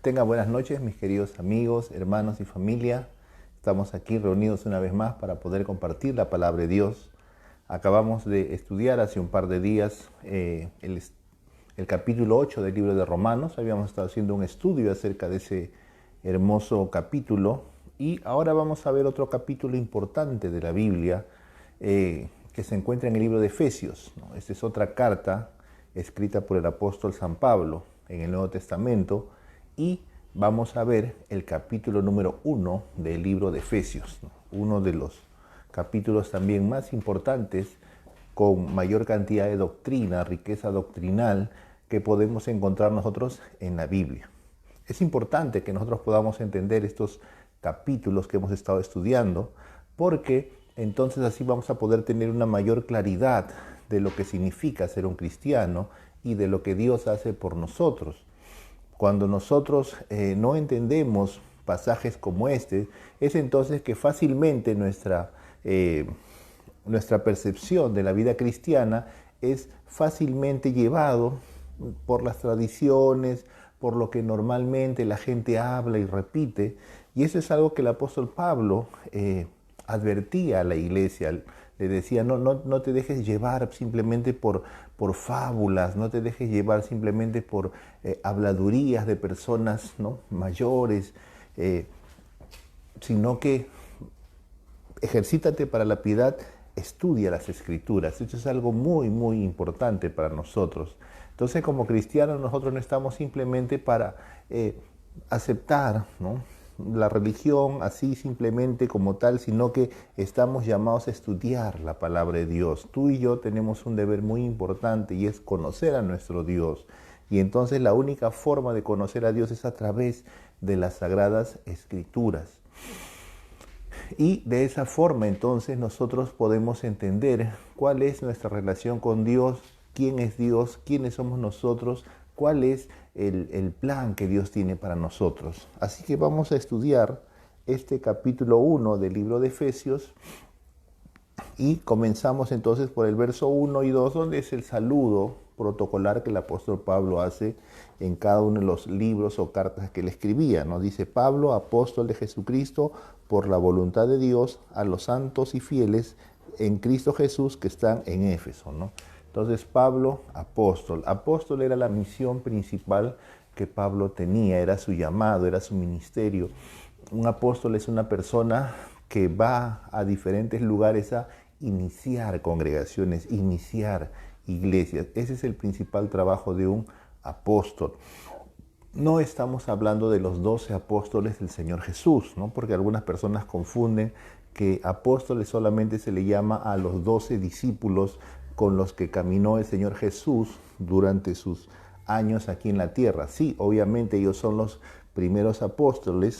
Tengan buenas noches, mis queridos amigos, hermanos y familia. Estamos aquí reunidos una vez más para poder compartir la palabra de Dios. Acabamos de estudiar hace un par de días el capítulo 8 del libro de Romanos. Habíamos estado haciendo un estudio acerca de ese hermoso capítulo y ahora vamos a ver otro capítulo importante de la Biblia que se encuentra en el libro de Efesios. Esta es otra carta escrita por el apóstol San Pablo en el Nuevo Testamento y vamos a ver el capítulo número 1 del libro de Efesios, uno de los capítulos también más importantes, con mayor cantidad de doctrina, riqueza doctrinal que podemos encontrar nosotros en la Biblia. Es importante que nosotros podamos entender estos capítulos que hemos estado estudiando, porque entonces así vamos a poder tener una mayor claridad de lo que significa ser un cristiano y de lo que Dios hace por nosotros. Cuando nosotros no entendemos pasajes como este, es entonces que fácilmente nuestra percepción de la vida cristiana es fácilmente llevado por las tradiciones, por lo que normalmente la gente habla y repite. Y eso es algo que el apóstol Pablo advertía a la iglesia. Le decía, no te dejes llevar simplemente por fábulas, no te dejes llevar simplemente por habladurías de personas, ¿no?, mayores, sino que ejercítate para la piedad, estudia las Escrituras. Esto es algo muy, muy importante para nosotros. Entonces, como cristianos, nosotros no estamos simplemente para aceptar, ¿no?, la religión así simplemente como tal, sino que estamos llamados a estudiar la palabra de Dios. Tú y yo tenemos un deber muy importante y es conocer a nuestro Dios. Y entonces la única forma de conocer a Dios es a través de las Sagradas Escrituras. Y de esa forma entonces nosotros podemos entender cuál es nuestra relación con Dios, quién es Dios, quiénes somos nosotros, cuál es el plan que Dios tiene para nosotros. Así que vamos a estudiar este capítulo 1 del libro de Efesios y comenzamos entonces por el verso 1 y 2, donde es el saludo protocolar que el apóstol Pablo hace en cada uno de los libros o cartas que le escribía, ¿no? Dice: Pablo, apóstol de Jesucristo, por la voluntad de Dios, a los santos y fieles en Cristo Jesús que están en Éfeso, ¿no? Entonces Pablo, apóstol. Apóstol era la misión principal que Pablo tenía, era su llamado, era su ministerio. Un apóstol es una persona que va a diferentes lugares a iniciar congregaciones, iniciar iglesias. Ese es el principal trabajo de un apóstol. No estamos hablando de los 12 apóstoles del Señor Jesús, ¿no?, porque algunas personas confunden que apóstoles solamente se le llama a los 12 discípulos con los que caminó el Señor Jesús durante sus años aquí en la tierra. Sí, obviamente ellos son los primeros apóstoles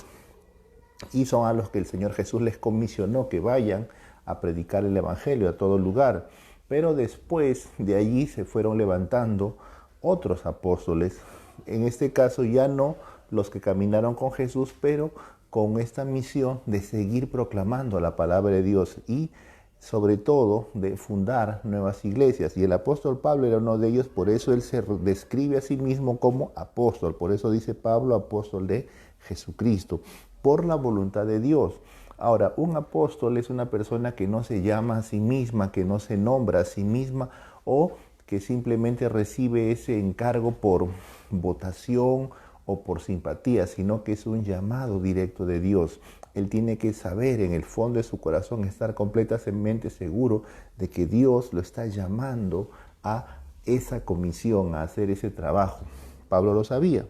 y son a los que el Señor Jesús les comisionó que vayan a predicar el Evangelio a todo lugar. Pero después de allí se fueron levantando otros apóstoles, en este caso ya no los que caminaron con Jesús, pero con esta misión de seguir proclamando la palabra de Dios y sobre todo de fundar nuevas iglesias. Y el apóstol Pablo era uno de ellos, por eso él se describe a sí mismo como apóstol. Por eso dice Pablo, apóstol de Jesucristo, por la voluntad de Dios. Ahora, un apóstol es una persona que no se llama a sí misma, que no se nombra a sí misma o que simplemente recibe ese encargo por votación o por simpatía, sino que es un llamado directo de Dios. Él tiene que saber en el fondo de su corazón, estar completamente seguro de que Dios lo está llamando a esa comisión, a hacer ese trabajo. Pablo lo sabía.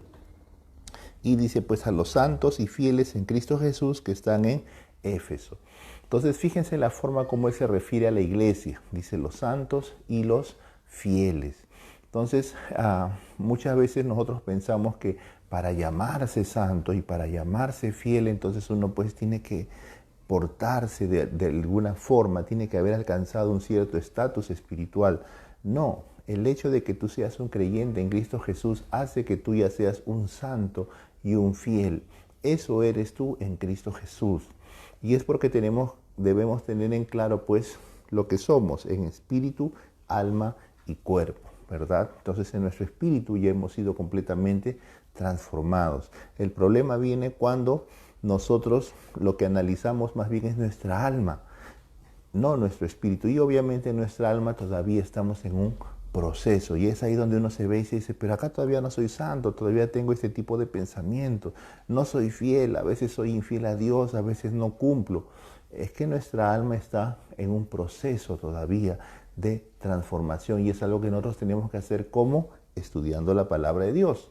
Y dice, pues, a los santos y fieles en Cristo Jesús que están en Éfeso. Entonces, fíjense la forma como él se refiere a la iglesia. Dice los santos y los fieles. Entonces, muchas veces nosotros pensamos que para llamarse santo y para llamarse fiel, entonces uno pues tiene que portarse de alguna forma, tiene que haber alcanzado un cierto estatus espiritual. No, el hecho de que tú seas un creyente en Cristo Jesús hace que tú ya seas un santo y un fiel. Eso eres tú en Cristo Jesús. Y es porque debemos tener en claro pues lo que somos en espíritu, alma y cuerpo, ¿verdad? Entonces en nuestro espíritu ya hemos sido completamente transformados. El problema viene cuando nosotros lo que analizamos más bien es nuestra alma, no nuestro espíritu. Y obviamente nuestra alma todavía estamos en un proceso. Y es ahí donde uno se ve y se dice, pero acá todavía no soy santo, todavía tengo este tipo de pensamiento, no soy fiel, a veces soy infiel a Dios, a veces no cumplo. Es que nuestra alma está en un proceso todavía de transformación y es algo que nosotros tenemos que hacer como estudiando la palabra de Dios.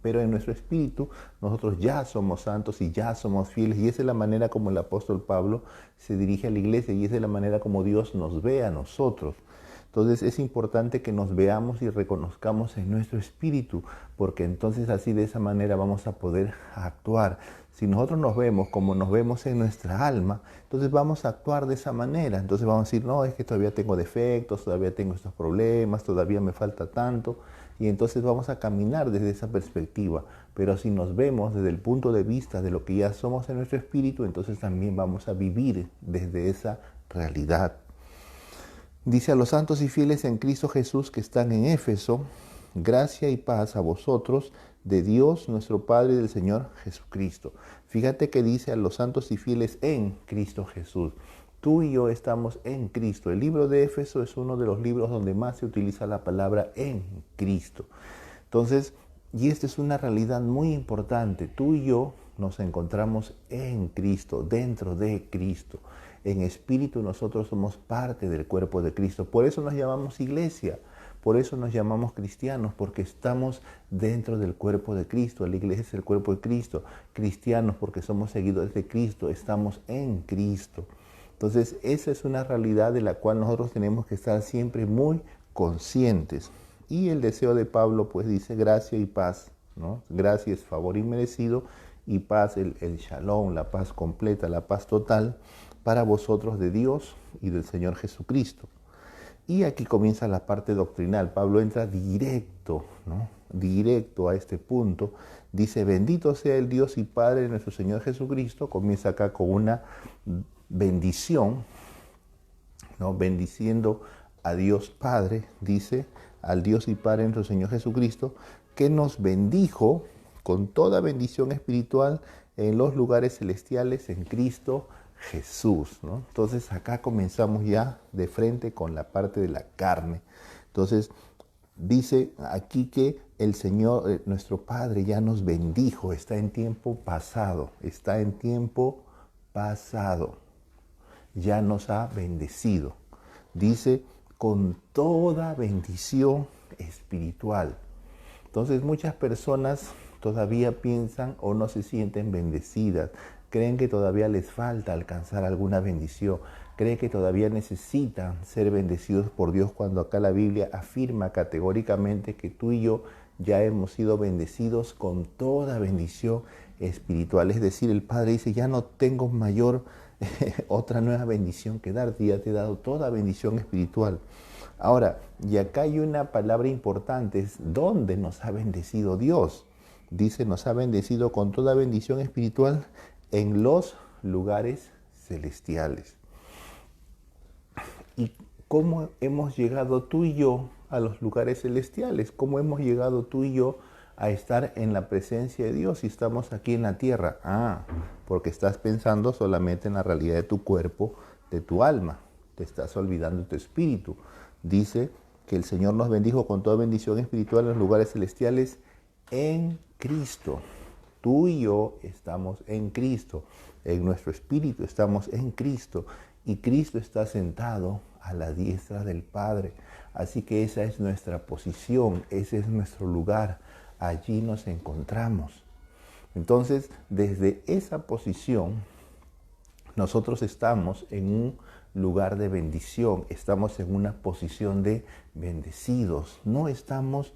Pero en nuestro espíritu nosotros ya somos santos y ya somos fieles y esa es la manera como el apóstol Pablo se dirige a la iglesia y esa es la manera como Dios nos ve a nosotros. Entonces es importante que nos veamos y reconozcamos en nuestro espíritu, porque entonces así de esa manera vamos a poder actuar. Si nosotros nos vemos como nos vemos en nuestra alma, entonces vamos a actuar de esa manera. Entonces vamos a decir, no, es que todavía tengo defectos, todavía tengo estos problemas, todavía me falta tanto. Y entonces vamos a caminar desde esa perspectiva. Pero si nos vemos desde el punto de vista de lo que ya somos en nuestro espíritu, entonces también vamos a vivir desde esa realidad. Dice: a los santos y fieles en Cristo Jesús que están en Éfeso, gracia y paz a vosotros de Dios nuestro Padre y del Señor Jesucristo. Fíjate que dice a los santos y fieles en Cristo Jesús. Tú y yo estamos en Cristo. El libro de Éfeso es uno de los libros donde más se utiliza la palabra en Cristo. Entonces, y esta es una realidad muy importante. Tú y yo nos encontramos en Cristo, dentro de Cristo. En espíritu nosotros somos parte del cuerpo de Cristo. Por eso nos llamamos iglesia, por eso nos llamamos cristianos, porque estamos dentro del cuerpo de Cristo. La iglesia es el cuerpo de Cristo. Cristianos porque somos seguidores de Cristo, estamos en Cristo. Entonces esa es una realidad de la cual nosotros tenemos que estar siempre muy conscientes. Y el deseo de Pablo pues dice gracia y paz, ¿no? Gracia es favor inmerecido y paz, el shalom, la paz completa, la paz total, para vosotros de Dios y del Señor Jesucristo. Y aquí comienza la parte doctrinal. Pablo entra directo, ¿no? Directo a este punto. Dice: bendito sea el Dios y Padre de nuestro Señor Jesucristo. Comienza acá con una bendición, ¿no? Bendiciendo a Dios Padre, dice, al Dios y Padre de nuestro Señor Jesucristo, que nos bendijo con toda bendición espiritual en los lugares celestiales en Cristo Jesús, ¿no? Entonces acá comenzamos ya de frente con la parte de la carne. Entonces dice aquí que el Señor, nuestro Padre, ya nos bendijo, está en tiempo pasado, ya nos ha bendecido. Dice con toda bendición espiritual. Entonces muchas personas todavía piensan o no se sienten bendecidas, creen que todavía les falta alcanzar alguna bendición, creen que todavía necesitan ser bendecidos por Dios, cuando acá la Biblia afirma categóricamente que tú y yo ya hemos sido bendecidos con toda bendición espiritual. Es decir, el Padre dice: ya no tengo mayor otra nueva bendición que darte, ya te he dado toda bendición espiritual. Ahora, y acá hay una palabra importante, es ¿dónde nos ha bendecido Dios? Dice: nos ha bendecido con toda bendición espiritual en los lugares celestiales. ¿Y cómo hemos llegado tú y yo a los lugares celestiales? ¿Cómo hemos llegado tú y yo a estar en la presencia de Dios si estamos aquí en la tierra? Porque estás pensando solamente en la realidad de tu cuerpo, de tu alma. Te estás olvidando de tu espíritu. Dice que el Señor nos bendijo con toda bendición espiritual en los lugares celestiales en Cristo. Tú y yo estamos en Cristo, en nuestro espíritu estamos en Cristo y Cristo está sentado a la diestra del Padre. Así que esa es nuestra posición, ese es nuestro lugar, allí nos encontramos. Entonces, desde esa posición, nosotros estamos en un lugar de bendición, estamos en una posición de bendecidos, no estamos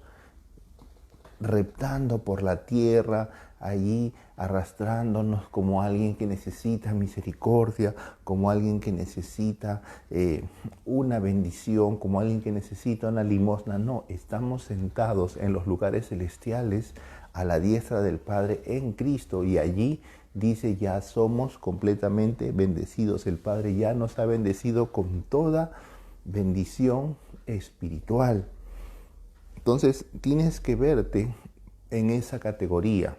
reptando por la tierra, allí arrastrándonos como alguien que necesita misericordia, como alguien que necesita una bendición, como alguien que necesita una limosna. No, estamos sentados en los lugares celestiales a la diestra del Padre en Cristo y allí dice: ya somos completamente bendecidos. El Padre ya nos ha bendecido con toda bendición espiritual. Entonces tienes que verte en esa categoría,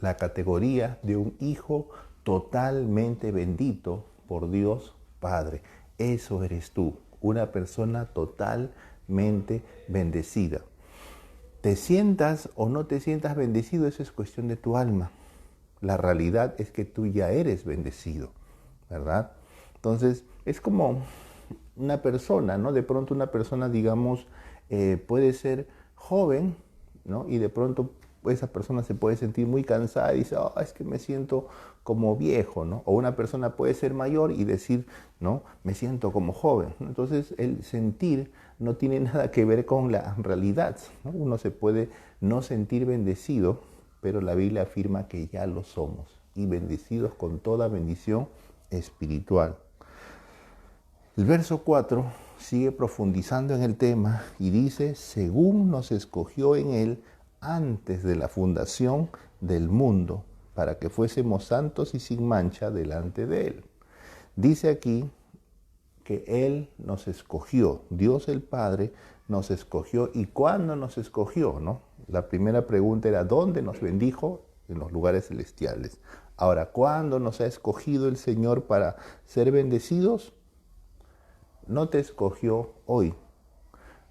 la categoría de un hijo totalmente bendito por Dios Padre. Eso eres tú, una persona totalmente bendecida. Te sientas o no te sientas bendecido, eso es cuestión de tu alma. La realidad es que tú ya eres bendecido, ¿verdad? Entonces, es como una persona, ¿no? De pronto una persona, digamos, puede ser joven, ¿no? Y de pronto esa persona se puede sentir muy cansada y dice, oh, es que me siento como viejo, ¿no? O una persona puede ser mayor y decir, no, me siento como joven. Entonces, el sentir no tiene nada que ver con la realidad, ¿no? Uno se puede no sentir bendecido, pero la Biblia afirma que ya lo somos y bendecidos con toda bendición espiritual. El verso 4 sigue profundizando en el tema y dice, según nos escogió en Él antes de la fundación del mundo, para que fuésemos santos y sin mancha delante de Él. Dice aquí que Él nos escogió, Dios el Padre nos escogió. ¿Y cuándo nos escogió, no? La primera pregunta era, ¿dónde nos bendijo? En los lugares celestiales. Ahora, ¿cuándo nos ha escogido el Señor para ser bendecidos? No te escogió hoy,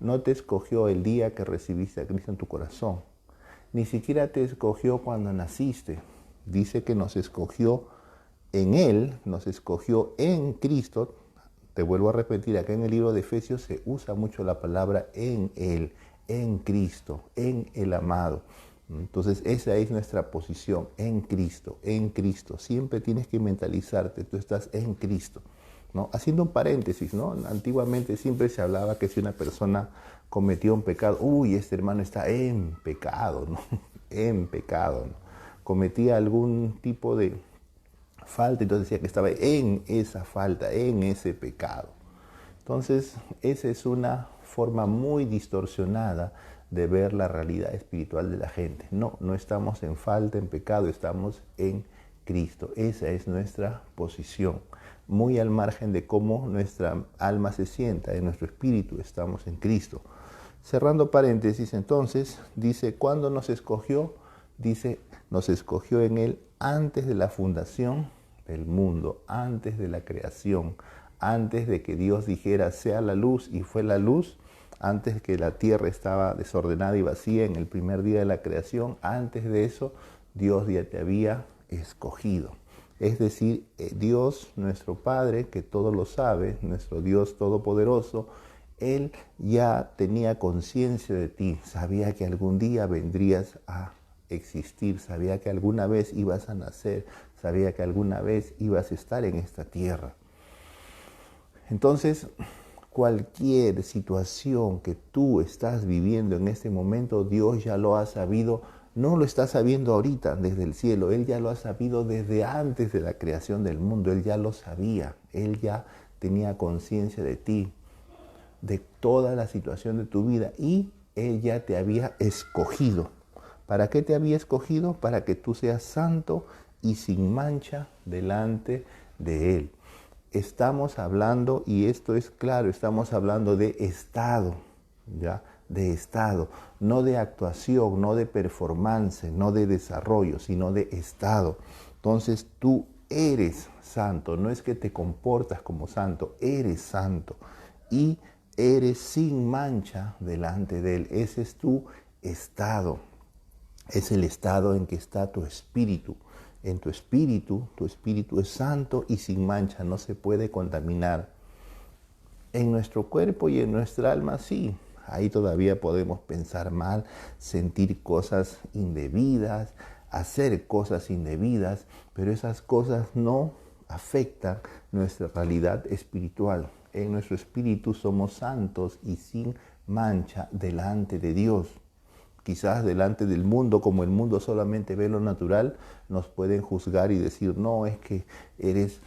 no te escogió el día que recibiste a Cristo en tu corazón, ni siquiera te escogió cuando naciste. Dice que nos escogió en Él, nos escogió en Cristo. Te vuelvo a repetir, acá en el libro de Efesios se usa mucho la palabra en Él, en Cristo, en el amado. Entonces esa es nuestra posición, en Cristo, en Cristo. Siempre tienes que mentalizarte, tú estás en Cristo, ¿no? Haciendo un paréntesis, ¿no? Antiguamente siempre se hablaba que si una persona cometió un pecado, uy, este hermano está en pecado, ¿no? En pecado, ¿no? Cometía algún tipo de falta, entonces decía que estaba en esa falta, en ese pecado. Entonces, esa es una forma muy distorsionada de ver la realidad espiritual de la gente. No, no estamos en falta, en pecado, estamos en Cristo. Esa es nuestra posición, muy al margen de cómo nuestra alma se sienta, en nuestro espíritu estamos en Cristo. Cerrando paréntesis, entonces, dice, ¿cuándo nos escogió? Dice, nos escogió en Él antes de la fundación del mundo, antes de la creación, antes de que Dios dijera, sea la luz, y fue la luz, antes que la tierra estaba desordenada y vacía en el primer día de la creación, antes de eso, Dios ya te había escogido. Es decir, Dios, nuestro Padre, que todo lo sabe, nuestro Dios todopoderoso, Él ya tenía conciencia de ti, sabía que algún día vendrías a existir, sabía que alguna vez ibas a nacer, sabía que alguna vez ibas a estar en esta tierra. Entonces, cualquier situación que tú estás viviendo en este momento, Dios ya lo ha sabido. No lo está sabiendo ahorita desde el cielo, Él ya lo ha sabido desde antes de la creación del mundo, Él ya lo sabía, Él ya tenía conciencia de ti, de toda la situación de tu vida, y Él ya te había escogido. ¿Para qué te había escogido? Para que tú seas santo y sin mancha delante de Él. Estamos hablando, y esto es claro, estamos hablando de estado, ¿ya? De estado, no de actuación, no de performance, no de desarrollo, sino de estado. Entonces tú eres santo, no es que te comportas como santo, eres santo y eres sin mancha delante de Él. Ese es tu estado, es el estado en que está tu espíritu. En tu espíritu es santo y sin mancha, no se puede contaminar. En nuestro cuerpo y en nuestra alma sí, ahí todavía podemos pensar mal, sentir cosas indebidas, hacer cosas indebidas, pero esas cosas no afectan nuestra realidad espiritual. En nuestro espíritu somos santos y sin mancha delante de Dios. Quizás delante del mundo, como el mundo solamente ve lo natural, nos pueden juzgar y decir, no, es que eres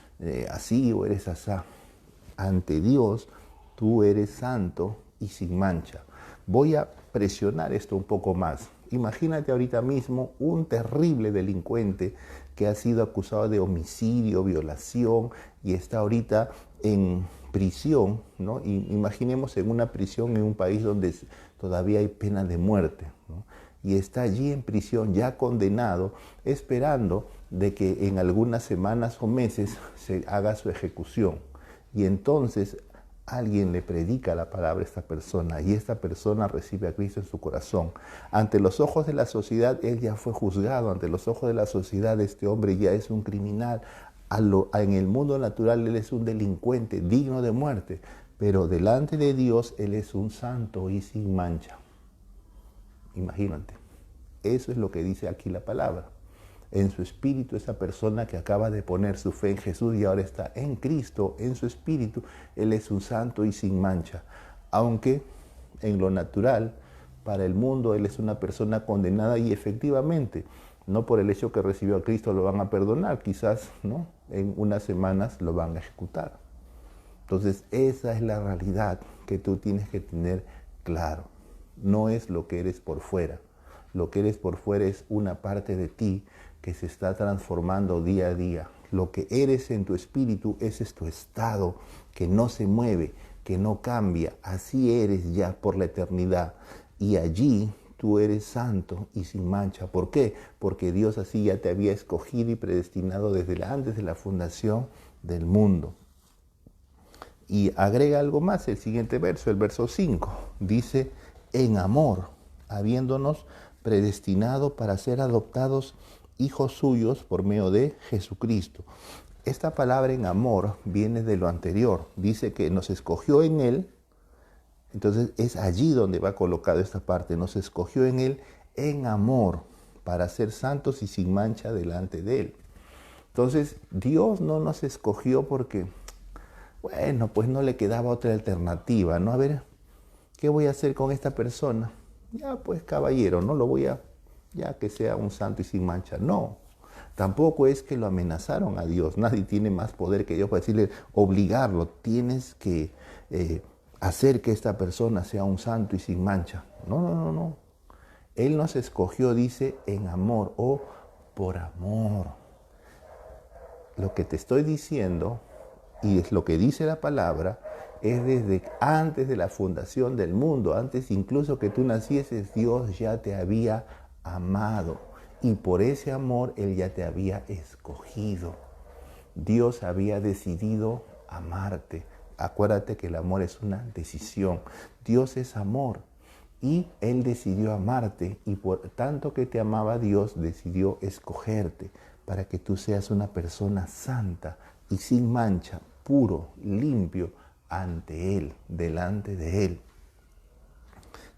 así o eres asá. Ante Dios, tú eres santo y sin mancha. Voy a presionar esto un poco más. Imagínate ahorita mismo un terrible delincuente que ha sido acusado de homicidio, violación y está ahorita en prisión, ¿no? Y imaginemos en una prisión en un país donde todavía hay pena de muerte, ¿no? y está allí en prisión ya condenado, esperando de que en algunas semanas o meses se haga su ejecución. Y entonces alguien le predica la palabra a esta persona y esta persona recibe a Cristo en su corazón. Ante los ojos de la sociedad, él ya fue juzgado. Ante los ojos de la sociedad, este hombre ya es un criminal. En el mundo natural, él es un delincuente digno de muerte. Pero delante de Dios, él es un santo y sin mancha. Imagínate. Eso es lo que dice aquí la palabra. En su espíritu, esa persona que acaba de poner su fe en Jesús y ahora está en Cristo, en su espíritu, él es un santo y sin mancha. Aunque en lo natural, para el mundo, él es una persona condenada y efectivamente, no por el hecho que recibió a Cristo lo van a perdonar, quizás ¿no? En unas semanas lo van a ejecutar. Entonces, esa es la realidad que tú tienes que tener claro. No es lo que eres por fuera. Lo que eres por fuera es una parte de ti que se está transformando día a día. Lo que eres en tu espíritu, ese es tu estado que no se mueve, que no cambia. Así eres ya por la eternidad. Y allí tú eres santo y sin mancha. ¿Por qué? Porque Dios así ya te había escogido y predestinado desde antes de la fundación del mundo. Y agrega algo más el siguiente verso, el verso 5. Dice, en amor, habiéndonos predestinado para ser adoptados hijos suyos por medio de Jesucristo. Esta palabra en amor viene de lo anterior. Dice que nos escogió en Él. Entonces es allí donde va colocado esta parte. Nos escogió en Él en amor para ser santos y sin mancha delante de Él. Entonces Dios no nos escogió porque, bueno, pues no le quedaba otra alternativa, ¿no? A ver, ¿qué voy a hacer con esta persona? Ya pues caballero, no lo voy a, ya que sea un santo y sin mancha. No, tampoco es que lo amenazaron a Dios. Nadie tiene más poder que Dios para decirle, obligarlo. Tienes que hacer que esta persona sea un santo y sin mancha. No. Él nos escogió, dice, en amor o por amor. Lo que te estoy diciendo, y es lo que dice la palabra, es desde antes de la fundación del mundo, antes incluso que tú nacieses, Dios ya te había amado. Y por ese amor Él ya te había escogido. Dios había decidido amarte. Acuérdate que el amor es una decisión. Dios es amor. Y Él decidió amarte. Y por tanto que te amaba, Dios decidió escogerte para que tú seas una persona santa y sin mancha, puro, limpio, ante Él, delante de Él.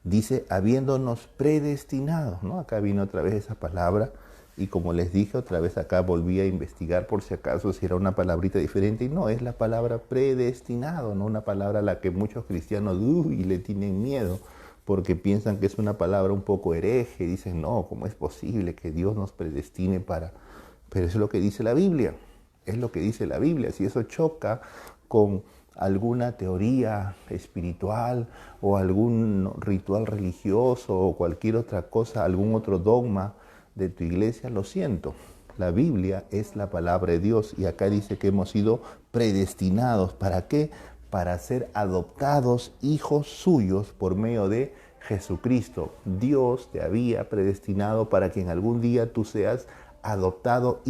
Dice, habiéndonos predestinado, ¿no? Acá vino otra vez esa palabra y como les dije, otra vez acá volví a investigar por si acaso si era una palabrita diferente y no, es la palabra predestinado, no una palabra a la que muchos cristianos le tienen miedo porque piensan que es una palabra un poco hereje, dicen, no, ¿cómo es posible que Dios nos predestine para...? Pero eso es lo que dice la Biblia, es lo que dice la Biblia. Si eso choca con alguna teoría espiritual o algún ritual religioso o cualquier otra cosa, algún otro dogma de tu iglesia, lo siento. La Biblia es la palabra de Dios y acá dice que hemos sido predestinados. ¿Para qué? Para ser adoptados hijos suyos por medio de Jesucristo. Dios te había predestinado para que en algún día tú seas adoptado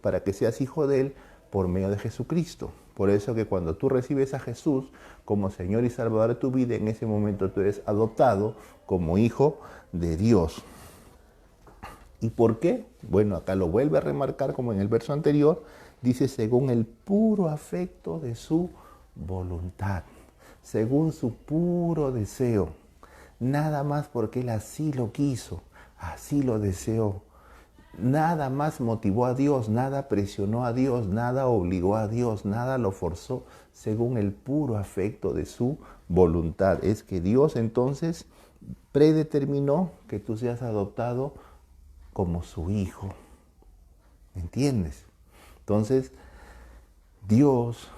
para que seas hijo de Él por medio de Jesucristo. Por eso que cuando tú recibes a Jesús como Señor y Salvador de tu vida, en ese momento tú eres adoptado como hijo de Dios. ¿Y por qué? Bueno, acá lo vuelve a remarcar como en el verso anterior, dice según el puro afecto de su voluntad, según su puro deseo, nada más porque Él así lo quiso, así lo deseó. Nada más motivó a Dios, nada presionó a Dios, nada obligó a Dios, nada lo forzó, según el puro afecto de su voluntad. Es que Dios entonces predeterminó que tú seas adoptado como su hijo. ¿Me entiendes? Entonces, Dios,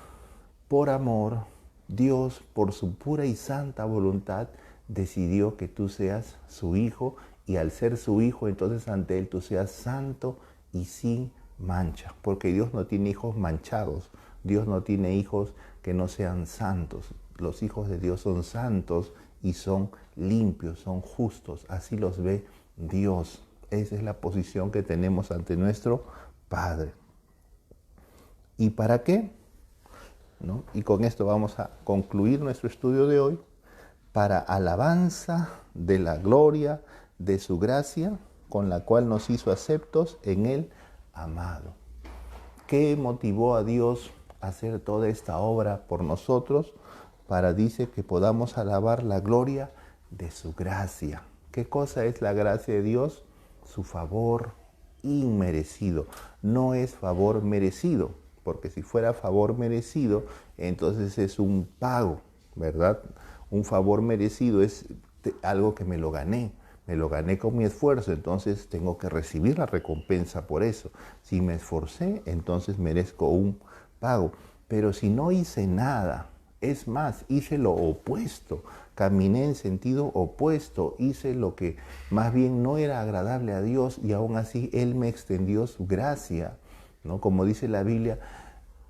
por amor, Dios, por su pura y santa voluntad, decidió que tú seas su hijo y al ser su hijo, entonces ante Él tú seas santo y sin mancha. Porque Dios no tiene hijos manchados. Dios no tiene hijos que no sean santos. Los hijos de Dios son santos y son limpios, son justos. Así los ve Dios. Esa es la posición que tenemos ante nuestro Padre. ¿Y para qué? ¿No? Y con esto vamos a concluir nuestro estudio de hoy. Para alabanza de la gloria de su gracia, con la cual nos hizo aceptos en el amado. ¿Qué motivó a Dios a hacer toda esta obra por nosotros? Para, dice, que podamos alabar la gloria de su gracia. ¿Qué cosa es la gracia de Dios? Su favor inmerecido. No es favor merecido, porque si fuera favor merecido, entonces es un pago, ¿verdad? Un favor merecido es algo que me lo gané con mi esfuerzo, entonces tengo que recibir la recompensa por eso. Si me esforcé, entonces merezco un pago. Pero si no hice nada, es más, hice lo opuesto, caminé en sentido opuesto, hice lo que más bien no era agradable a Dios y aún así Él me extendió su gracia, ¿no? Como dice la Biblia,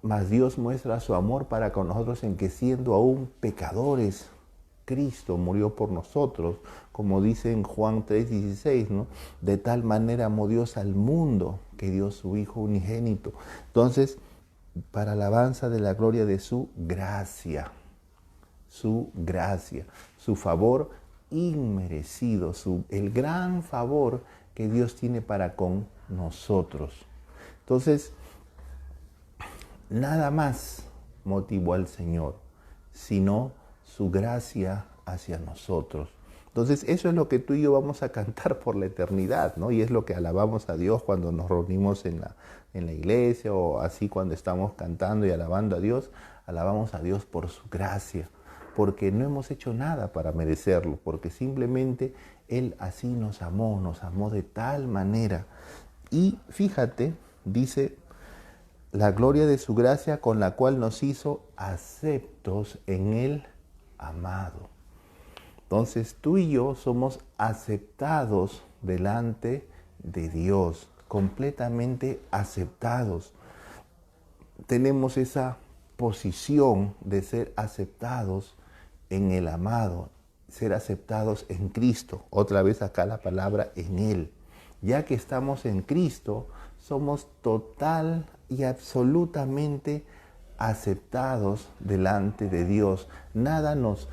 mas Dios muestra su amor para con nosotros en que siendo aún pecadores, Cristo murió por nosotros, como dice en Juan 3:16, ¿no? De tal manera amó Dios al mundo que dio su Hijo unigénito. Entonces, para alabanza de la gloria de su gracia, su favor inmerecido, el gran favor que Dios tiene para con nosotros. Entonces, nada más motivó al Señor, sino su gracia hacia nosotros. Entonces, eso es lo que tú y yo vamos a cantar por la eternidad, ¿no? Y es lo que alabamos a Dios cuando nos reunimos en la iglesia o así cuando estamos cantando y alabando a Dios. Alabamos a Dios por su gracia, porque no hemos hecho nada para merecerlo, porque simplemente Él así nos amó de tal manera. Y fíjate, dice, la gloria de su gracia con la cual nos hizo aceptos en el amado. Entonces tú y yo somos aceptados delante de Dios, completamente aceptados. Tenemos esa posición de ser aceptados en el amado, ser aceptados en Cristo. Otra vez acá la palabra en Él. Ya que estamos en Cristo, somos total y absolutamente aceptados delante de Dios. Nada nos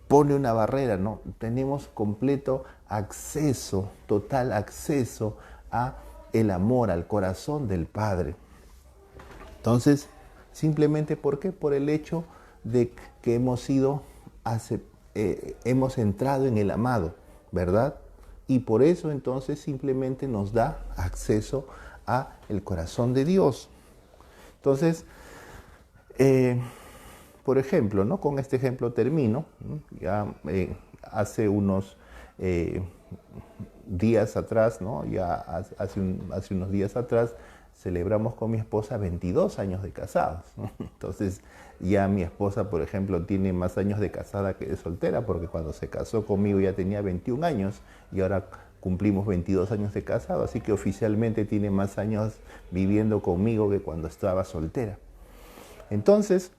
pone una barrera, ¿no? Tenemos completo acceso, total acceso a el amor, al corazón del Padre. Entonces, simplemente ¿por qué? Por el hecho de que hemos entrado en el amado, ¿verdad? Y por eso entonces simplemente nos da acceso a el corazón de Dios. Entonces, por ejemplo, ¿no? Con este ejemplo termino. Ya hace unos días atrás, ¿no? Ya hace unos días atrás celebramos con mi esposa 22 años de casados, ¿no? Entonces ya mi esposa, por ejemplo, tiene más años de casada que de soltera, porque cuando se casó conmigo ya tenía 21 años y ahora cumplimos 22 años de casado, así que oficialmente tiene más años viviendo conmigo que cuando estaba soltera. Entonces,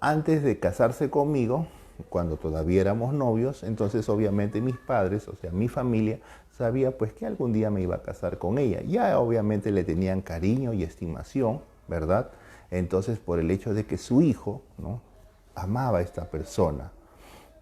antes de casarse conmigo, cuando todavía éramos novios, entonces obviamente mis padres, o sea, mi familia, sabía pues que algún día me iba a casar con ella. Ya obviamente le tenían cariño y estimación, ¿verdad? Entonces, por el hecho de que su hijo, ¿no?, amaba a esta persona.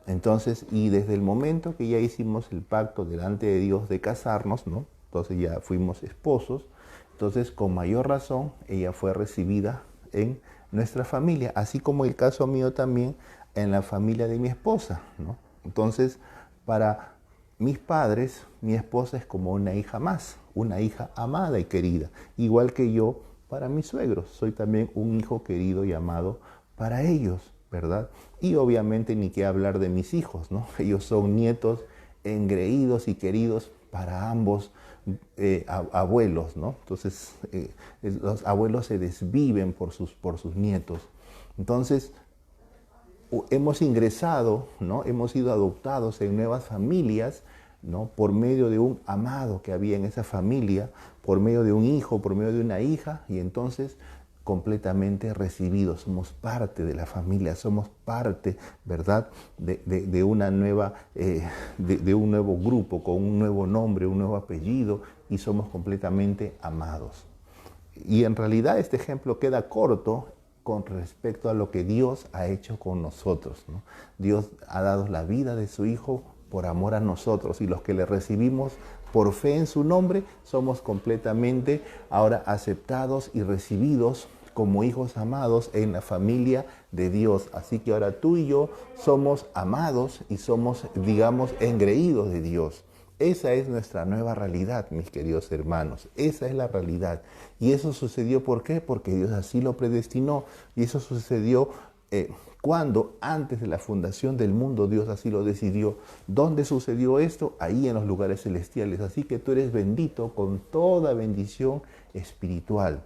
Entonces, y desde el momento que ya hicimos el pacto delante de Dios de casarnos, ¿no?, entonces ya fuimos esposos, entonces con mayor razón ella fue recibida en nuestra familia, así como el caso mío también en la familia de mi esposa, ¿no? Entonces, para mis padres, mi esposa es como una hija más, una hija amada y querida, igual que yo para mis suegros, soy también un hijo querido y amado para ellos, ¿verdad? Y obviamente ni qué hablar de mis hijos, ¿no? Ellos son nietos engreídos y queridos para ambos abuelos, ¿no? Entonces, los abuelos se desviven por sus nietos. Entonces, hemos ingresado, ¿no?, hemos sido adoptados en nuevas familias, ¿no?, por medio de un amado que había en esa familia, por medio de un hijo, por medio de una hija, y entonces completamente recibidos, somos parte de la familia, somos parte, ¿verdad?, de una nueva, de un nuevo grupo, con un nuevo nombre, un nuevo apellido, y somos completamente amados. Y en realidad este ejemplo queda corto con respecto a lo que Dios ha hecho con nosotros, ¿no? Dios ha dado la vida de su Hijo por amor a nosotros, y los que le recibimos por fe en su nombre somos completamente ahora aceptados y recibidos como hijos amados en la familia de Dios. Así que ahora tú y yo somos amados y somos, digamos, engreídos de Dios. Esa es nuestra nueva realidad, mis queridos hermanos. Esa es la realidad. Y eso sucedió, ¿por qué? Porque Dios así lo predestinó. Y eso sucedió cuando, antes de la fundación del mundo, Dios así lo decidió. ¿Dónde sucedió esto? Ahí en los lugares celestiales. Así que tú eres bendito con toda bendición espiritual.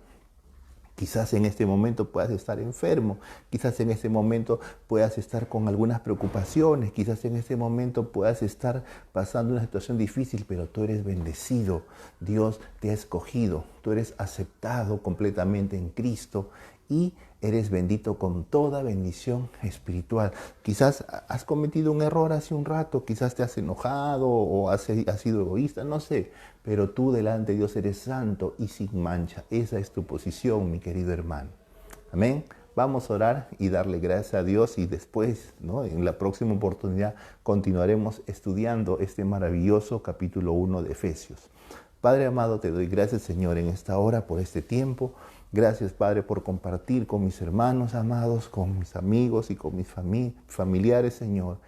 Quizás en este momento puedas estar enfermo, quizás en este momento puedas estar con algunas preocupaciones, quizás en este momento puedas estar pasando una situación difícil, pero tú eres bendecido. Dios te ha escogido, tú eres aceptado completamente en Cristo y eres bendito con toda bendición espiritual. Quizás has cometido un error hace un rato, quizás te has enojado o has sido egoísta, no sé, pero tú delante de Dios eres santo y sin mancha. Esa es tu posición, mi querido hermano. Amén. Vamos a orar y darle gracias a Dios, y después, ¿no?, en la próxima oportunidad continuaremos estudiando este maravilloso capítulo 1 de Efesios. Padre amado, te doy gracias, Señor, en esta hora por este tiempo. Gracias, Padre, por compartir con mis hermanos amados, con mis amigos y con mis familiares, Señor,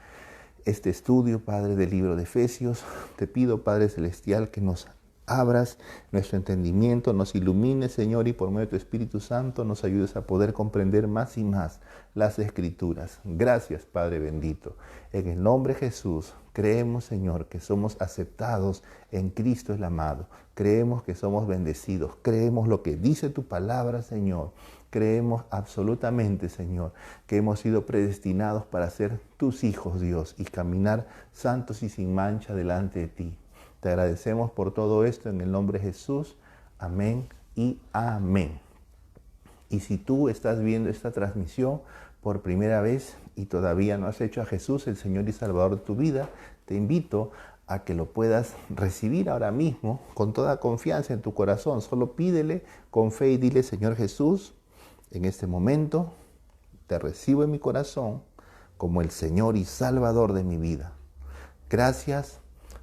este estudio, Padre, del libro de Efesios. Te pido, Padre Celestial, que nos abras nuestro entendimiento, nos ilumines, Señor, y por medio de tu Espíritu Santo nos ayudes a poder comprender más y más las Escrituras. Gracias, Padre bendito. En el nombre de Jesús, creemos, Señor, que somos aceptados en Cristo el amado. Creemos que somos bendecidos. Creemos lo que dice tu palabra, Señor. Creemos absolutamente, Señor, que hemos sido predestinados para ser tus hijos, Dios, y caminar santos y sin mancha delante de ti. Te agradecemos por todo esto en el nombre de Jesús. Amén y amén. Y si tú estás viendo esta transmisión por primera vez y todavía no has hecho a Jesús el Señor y Salvador de tu vida, te invito a que lo puedas recibir ahora mismo con toda confianza en tu corazón. Solo pídele con fe y dile: Señor Jesús, en este momento te recibo en mi corazón como el Señor y Salvador de mi vida. Gracias,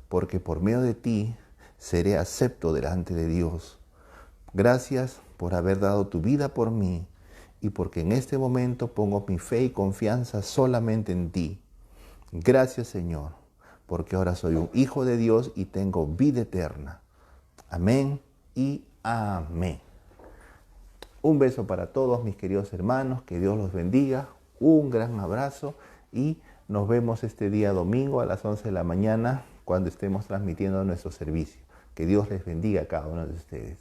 porque por medio de ti seré acepto delante de Dios. Gracias por haber dado tu vida por mí, y porque en este momento pongo mi fe y confianza solamente en ti. Gracias, Señor, porque ahora soy un hijo de Dios y tengo vida eterna. Amén y amén. Un beso para todos, mis queridos hermanos, que Dios los bendiga, un gran abrazo, y nos vemos este día domingo a las 11 de la mañana cuando estemos transmitiendo nuestro servicio. Que Dios les bendiga a cada uno de ustedes.